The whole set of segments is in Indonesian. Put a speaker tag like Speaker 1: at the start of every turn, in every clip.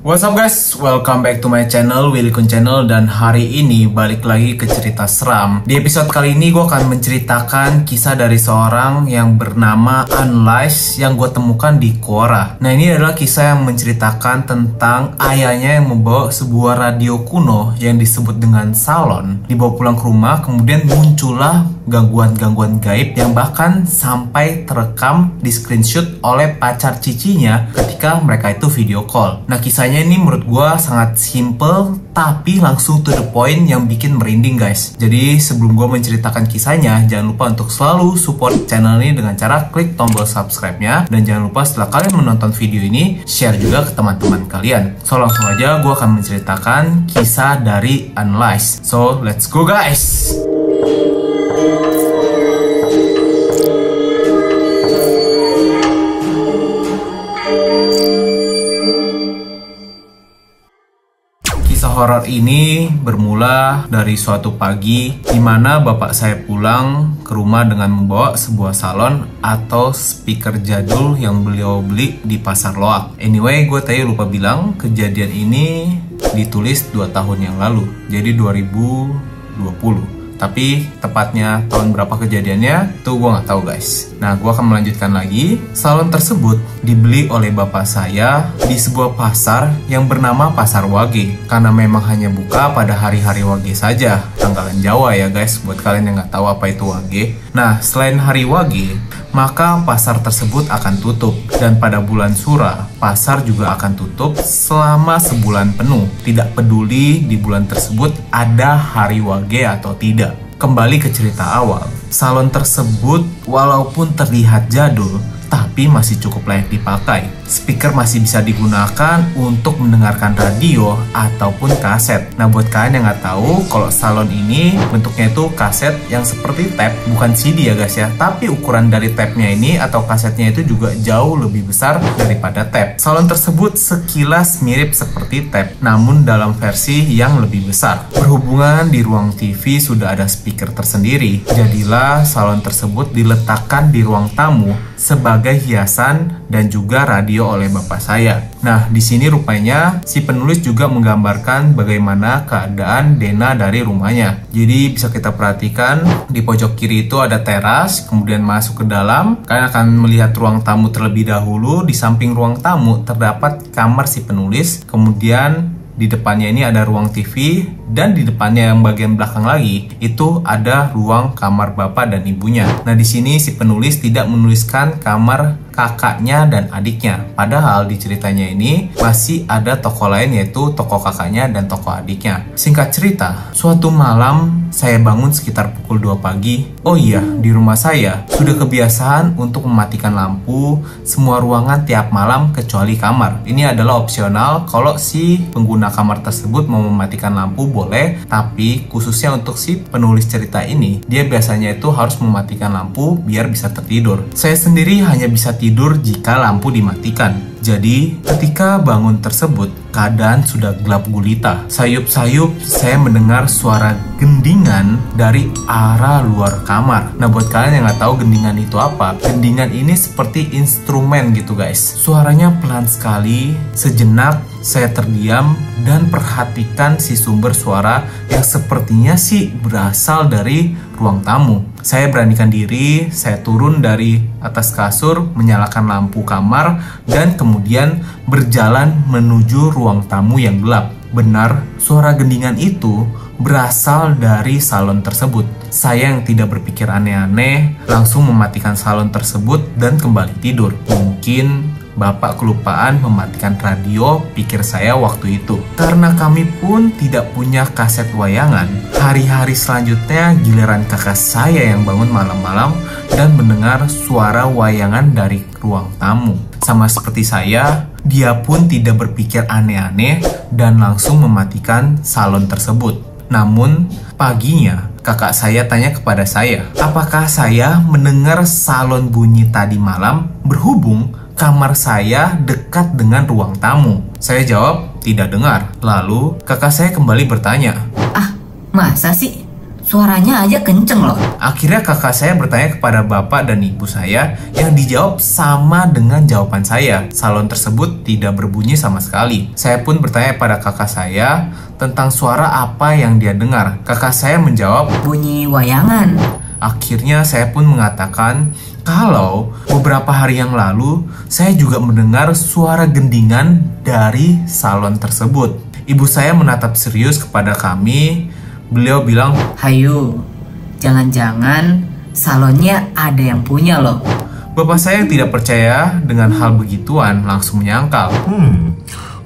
Speaker 1: What's up guys, welcome back to my channel, Willy Kun Channel. Dan hari ini balik lagi ke cerita seram. Di episode kali ini gue akan menceritakan kisah dari seorang yang bernama Unlice yang gue temukan di Quora. Nah, ini adalah kisah yang menceritakan tentang ayahnya yang membawa sebuah radio kuno yang disebut dengan salon. Dibawa pulang ke rumah, kemudian muncullah gangguan-gangguan gaib yang bahkan sampai terekam di screenshot oleh pacar cicinya ketika mereka itu video call. Nah, kisahnya ini menurut gue sangat simple tapi langsung to the point yang bikin merinding guys. Jadi sebelum gue menceritakan kisahnya, jangan lupa untuk selalu support channel ini dengan cara klik tombol subscribe-nya. Dan jangan lupa setelah kalian menonton video ini, share juga ke teman-teman kalian. So langsung aja gue akan menceritakan kisah dari Unlice. So let's go guys. Horor ini bermula dari suatu pagi di mana bapak saya pulang ke rumah dengan membawa sebuah salon atau speaker jadul yang beliau beli di pasar loak. Anyway, gue tadi lupa bilang kejadian ini ditulis 2 tahun yang lalu, jadi 2020. Tapi tepatnya tahun berapa kejadiannya tuh gue nggak tahu guys. Nah, gue akan melanjutkan lagi. Salon tersebut dibeli oleh bapak saya di sebuah pasar yang bernama Pasar Wage, karena memang hanya buka pada hari-hari Wage saja. Tanggalan Jawa ya guys, buat kalian yang nggak tahu apa itu Wage. Nah, selain hari Wage, maka pasar tersebut akan tutup. Dan pada bulan Sura, pasar juga akan tutup selama sebulan penuh. Tidak peduli di bulan tersebut ada hari Wage atau tidak. Kembali ke cerita awal, salon tersebut walaupun terlihat jadul, tapi masih cukup layak dipakai. Speaker masih bisa digunakan untuk mendengarkan radio ataupun kaset. Nah, buat kalian yang nggak tahu, kalau salon ini bentuknya itu kaset yang seperti tape, bukan CD ya guys ya. Tapi ukuran dari tape-nya ini atau kasetnya itu juga jauh lebih besar daripada tape. Salon tersebut sekilas mirip seperti tape, namun dalam versi yang lebih besar. Berhubungan di ruang TV sudah ada speaker tersendiri, jadilah salon tersebut diletakkan di ruang tamu sebagai hiasan dan juga radio oleh bapak saya. Nah, di sini rupanya si penulis juga menggambarkan bagaimana keadaan Dena dari rumahnya. Jadi bisa kita perhatikan di pojok kiri itu ada teras, kemudian masuk ke dalam. Kalian akan melihat ruang tamu terlebih dahulu. Di samping ruang tamu terdapat kamar si penulis, kemudian di depannya ini ada ruang TV, dan di depannya yang bagian belakang lagi itu ada ruang kamar bapak dan ibunya. Nah, di sini si penulis tidak menuliskan kamar kakaknya dan adiknya. Padahal di ceritanya ini masih ada tokoh lain, yaitu tokoh kakaknya dan tokoh adiknya. Singkat cerita, suatu malam saya bangun sekitar pukul 2 pagi. Oh iya, di rumah saya sudah kebiasaan untuk mematikan lampu semua ruangan tiap malam kecuali kamar. Ini adalah opsional, kalau si pengguna kamar tersebut mau mematikan lampu boleh, tapi khususnya untuk si penulis cerita ini, dia biasanya itu harus mematikan lampu biar bisa tertidur. Saya sendiri hanya bisa tidur jika lampu dimatikan. Jadi, ketika bangun tersebut, keadaan sudah gelap gulita. Sayup-sayup, saya mendengar suara gendingan dari arah luar kamar. Nah, buat kalian yang nggak tahu gendingan itu apa, gendingan ini seperti instrumen gitu guys. Suaranya pelan sekali. Sejenak, saya terdiam dan perhatikan si sumber suara yang sepertinya sih berasal dari ruang tamu. Saya beranikan diri, saya turun dari atas kasur, menyalakan lampu kamar, dan kemudian berjalan menuju ruang tamu yang gelap. Benar, suara gendingan itu berasal dari salon tersebut. Saya yang tidak berpikir aneh-aneh, langsung mematikan salon tersebut dan kembali tidur. Mungkin bapak kelupaan mematikan radio, pikir saya waktu itu. Karena kami pun tidak punya kaset wayangan, hari-hari selanjutnya giliran kakak saya yang bangun malam-malam dan mendengar suara wayangan dari ruang tamu. Sama seperti saya, dia pun tidak berpikir aneh-aneh dan langsung mematikan salon tersebut. Namun, paginya kakak saya tanya kepada saya, apakah saya mendengar salon bunyi tadi malam, berhubung kamar saya dekat dengan ruang tamu. Saya jawab, tidak dengar. Lalu kakak saya kembali bertanya,
Speaker 2: "Ah, masa sih? Suaranya aja kenceng loh.
Speaker 1: Akhirnya kakak saya bertanya kepada bapak dan ibu saya yang dijawab sama dengan jawaban saya. Salon tersebut tidak berbunyi sama sekali. Saya pun bertanya pada kakak saya tentang suara apa yang dia dengar. Kakak saya menjawab,
Speaker 2: bunyi wayangan.
Speaker 1: Akhirnya saya pun mengatakan kalau beberapa hari yang lalu saya juga mendengar suara gendingan dari salon tersebut. Ibu saya menatap serius kepada kami. Beliau bilang,
Speaker 2: Hayu, jangan-jangan salonnya ada yang punya loh.
Speaker 1: Bapak saya yang tidak percaya dengan hal begituan langsung menyangkal.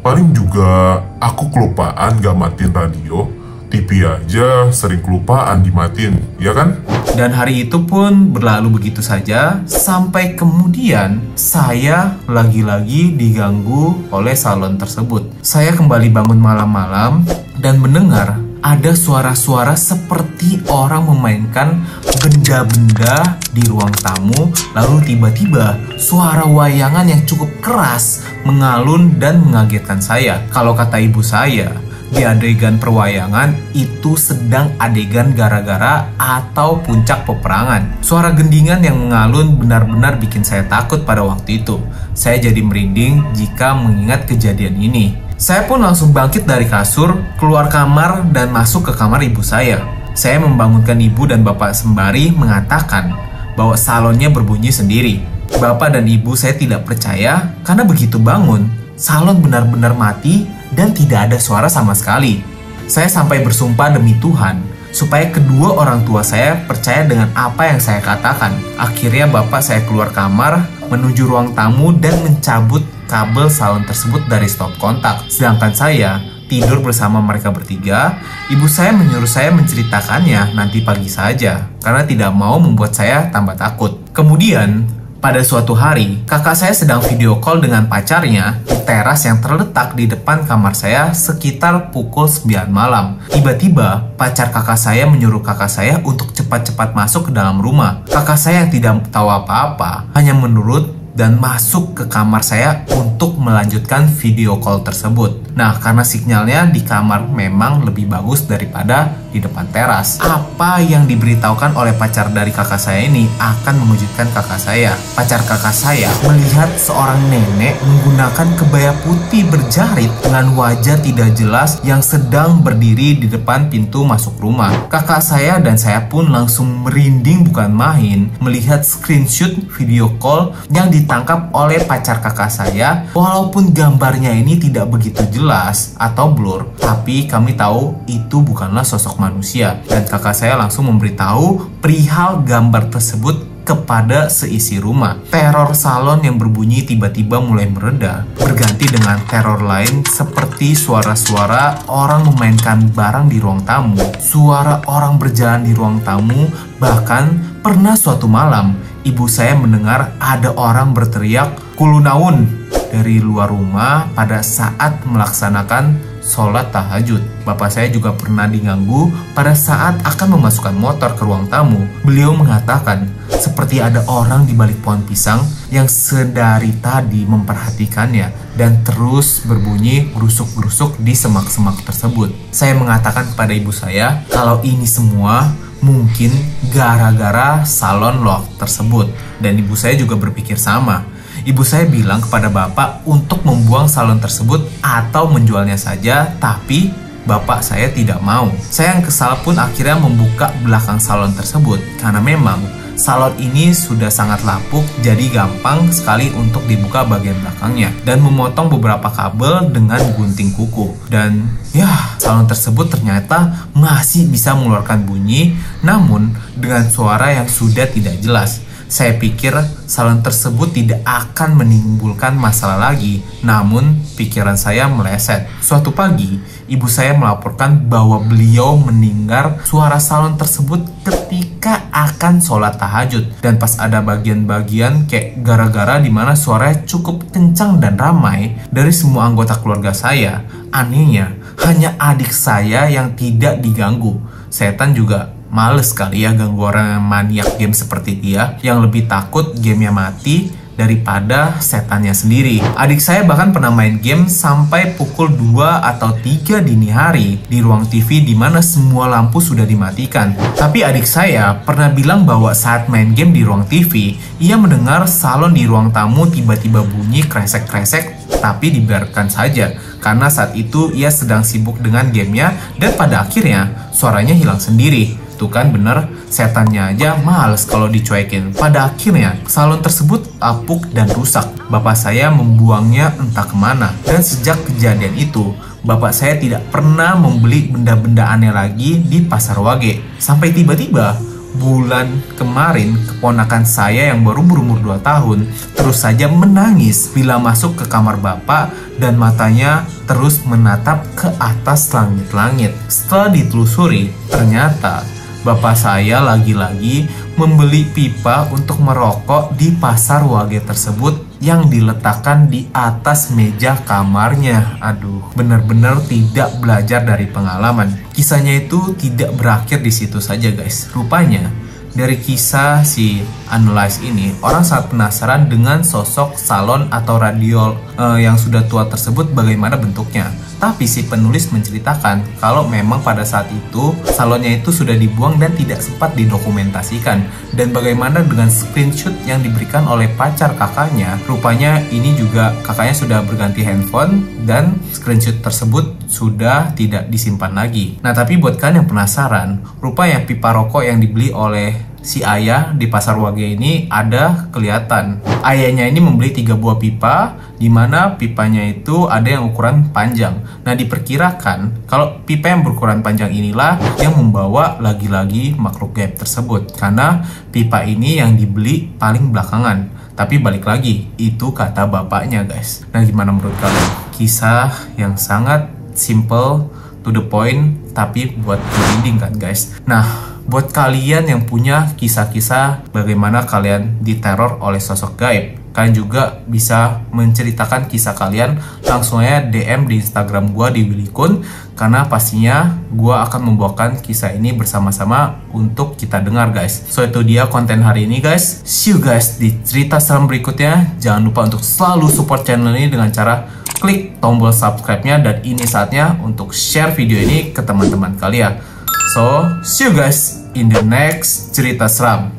Speaker 3: Paling juga aku kelupaan gak matiin radio. TV aja sering kelupaan dimatiin, ya kan?
Speaker 1: Dan hari itu pun berlalu begitu saja, sampai kemudian saya lagi-lagi diganggu oleh salon tersebut. Saya kembali bangun malam-malam dan mendengar ada suara-suara seperti orang memainkan benda-benda di ruang tamu. Lalu tiba-tiba suara wayangan yang cukup keras mengalun dan mengagetkan saya. Kalau kata ibu saya, di adegan perwayangan itu sedang adegan gara-gara atau puncak peperangan. Suara gendingan yang mengalun benar-benar bikin saya takut pada waktu itu. Saya jadi merinding jika mengingat kejadian ini. Saya pun langsung bangkit dari kasur, keluar kamar dan masuk ke kamar ibu saya. Saya membangunkan ibu dan bapak sembari mengatakan bahwa salonnya berbunyi sendiri. Bapak dan ibu saya tidak percaya karena begitu bangun, salon benar-benar mati dan tidak ada suara sama sekali. Saya sampai bersumpah demi Tuhan supaya kedua orang tua saya percaya dengan apa yang saya katakan. Akhirnya bapak saya keluar kamar menuju ruang tamu dan mencabut kabel salon tersebut dari stop kontak. Sedangkan saya tidur bersama mereka bertiga. Ibu saya menyuruh saya menceritakannya nanti pagi saja karena tidak mau membuat saya tambah takut. Kemudian pada suatu hari, kakak saya sedang video call dengan pacarnya di teras yang terletak di depan kamar saya sekitar pukul 9 malam. Tiba-tiba, pacar kakak saya menyuruh kakak saya untuk cepat-cepat masuk ke dalam rumah. Kakak saya yang tidak tahu apa-apa, hanya menurut dan masuk ke kamar saya untuk melanjutkan video call tersebut. Nah, karena sinyalnya di kamar memang lebih bagus daripada di depan teras. Apa yang diberitahukan oleh pacar dari kakak saya ini akan mengejutkan kakak saya. Pacar kakak saya melihat seorang nenek menggunakan kebaya putih berjarit dengan wajah tidak jelas yang sedang berdiri di depan pintu masuk rumah. Kakak saya dan saya pun langsung merinding bukan main melihat screenshot video call yang ditangkap oleh pacar kakak saya. Walaupun gambarnya ini tidak begitu jelas atau blur, tapi kami tahu itu bukanlah sosok manusia. Dan kakak saya langsung memberitahu perihal gambar tersebut kepada seisi rumah. Teror salon yang berbunyi tiba-tiba mulai mereda, berganti dengan teror lain seperti suara-suara orang memainkan barang di ruang tamu, suara orang berjalan di ruang tamu, bahkan pernah suatu malam ibu saya mendengar ada orang berteriak "Kulunaun" dari luar rumah pada saat melaksanakan sholat tahajud. Bapak saya juga pernah diganggu pada saat akan memasukkan motor ke ruang tamu. Beliau mengatakan seperti ada orang di balik pohon pisang yang sedari tadi memperhatikannya dan terus berbunyi gerusuk-gerusuk di semak-semak tersebut. Saya mengatakan kepada ibu saya kalau ini semua mungkin gara-gara salon lock tersebut, dan ibu saya juga berpikir sama. Ibu saya bilang kepada bapak untuk membuang salon tersebut atau menjualnya saja, tapi bapak saya tidak mau. Saya yang kesal pun akhirnya membuka belakang salon tersebut karena memang salon ini sudah sangat lapuk, jadi gampang sekali untuk dibuka bagian belakangnya dan memotong beberapa kabel dengan gunting kuku. Dan ya, salon tersebut ternyata masih bisa mengeluarkan bunyi, namun dengan suara yang sudah tidak jelas. Saya pikir salon tersebut tidak akan menimbulkan masalah lagi, namun pikiran saya meleset. Suatu pagi, ibu saya melaporkan bahwa beliau mendengar suara salon tersebut ketika akan sholat tahajud. Dan pas ada bagian-bagian kayak gara-gara dimana suaranya cukup kencang dan ramai dari semua anggota keluarga saya. Anehnya, hanya adik saya yang tidak diganggu. Setan juga males kali ya ganggu orang yang maniak game seperti dia, yang lebih takut gamenya mati daripada setannya sendiri. Adik saya bahkan pernah main game sampai pukul 2 atau 3 dini hari di ruang TV di mana semua lampu sudah dimatikan. Tapi adik saya pernah bilang bahwa saat main game di ruang TV, ia mendengar salon di ruang tamu tiba-tiba bunyi kresek-kresek, tapi dibiarkan saja karena saat itu ia sedang sibuk dengan gamenya dan pada akhirnya suaranya hilang sendiri. Tuh kan bener, setannya aja males kalau dicuekin. Pada akhirnya, salon tersebut apuk dan rusak. Bapak saya membuangnya entah kemana. Dan sejak kejadian itu, bapak saya tidak pernah membeli benda-benda aneh lagi di Pasar Wage. Sampai tiba-tiba, bulan kemarin, keponakan saya yang baru berumur 2 tahun, terus saja menangis bila masuk ke kamar bapak dan matanya terus menatap ke atas langit-langit. Setelah ditelusuri, ternyata bapak saya lagi-lagi membeli pipa untuk merokok di Pasar Wage tersebut yang diletakkan di atas meja kamarnya. Aduh, benar-benar tidak belajar dari pengalaman. Kisahnya itu tidak berakhir di situ saja guys. Rupanya, dari kisah si Analyze ini, orang sangat penasaran dengan sosok salon atau radio yang sudah tua tersebut bagaimana bentuknya. Tapi si penulis menceritakan kalau memang pada saat itu salonnya itu sudah dibuang dan tidak sempat didokumentasikan. Dan bagaimana dengan screenshot yang diberikan oleh pacar kakaknya, rupanya ini juga kakaknya sudah berganti handphone dan screenshot tersebut sudah tidak disimpan lagi. Nah tapi buat kalian yang penasaran, rupanya pipa rokok yang dibeli oleh si ayah di Pasar Wage ini ada kelihatan. Ayahnya ini membeli 3 buah pipa, di mana pipanya itu ada yang ukuran panjang. Nah diperkirakan kalau pipa yang berukuran panjang inilah yang membawa lagi-lagi makhluk gaib tersebut, karena pipa ini yang dibeli paling belakangan. Tapi balik lagi, itu kata bapaknya guys. Nah gimana menurut kalian? Kisah yang sangat simple, to the point, tapi buat merinding kan guys. Nah buat kalian yang punya kisah-kisah bagaimana kalian diteror oleh sosok gaib, kalian juga bisa menceritakan kisah kalian langsung aja DM di Instagram gua di Willikun, karena pastinya gua akan membawakan kisah ini bersama-sama untuk kita dengar guys. So itu dia konten hari ini guys. See you guys di cerita seram berikutnya. Jangan lupa untuk selalu support channel ini dengan cara klik tombol subscribe-nya, dan ini saatnya untuk share video ini ke teman-teman kalian. So, see you guys in the next cerita seram.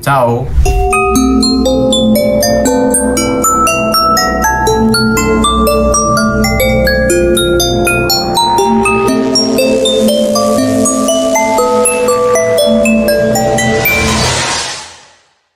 Speaker 1: Ciao.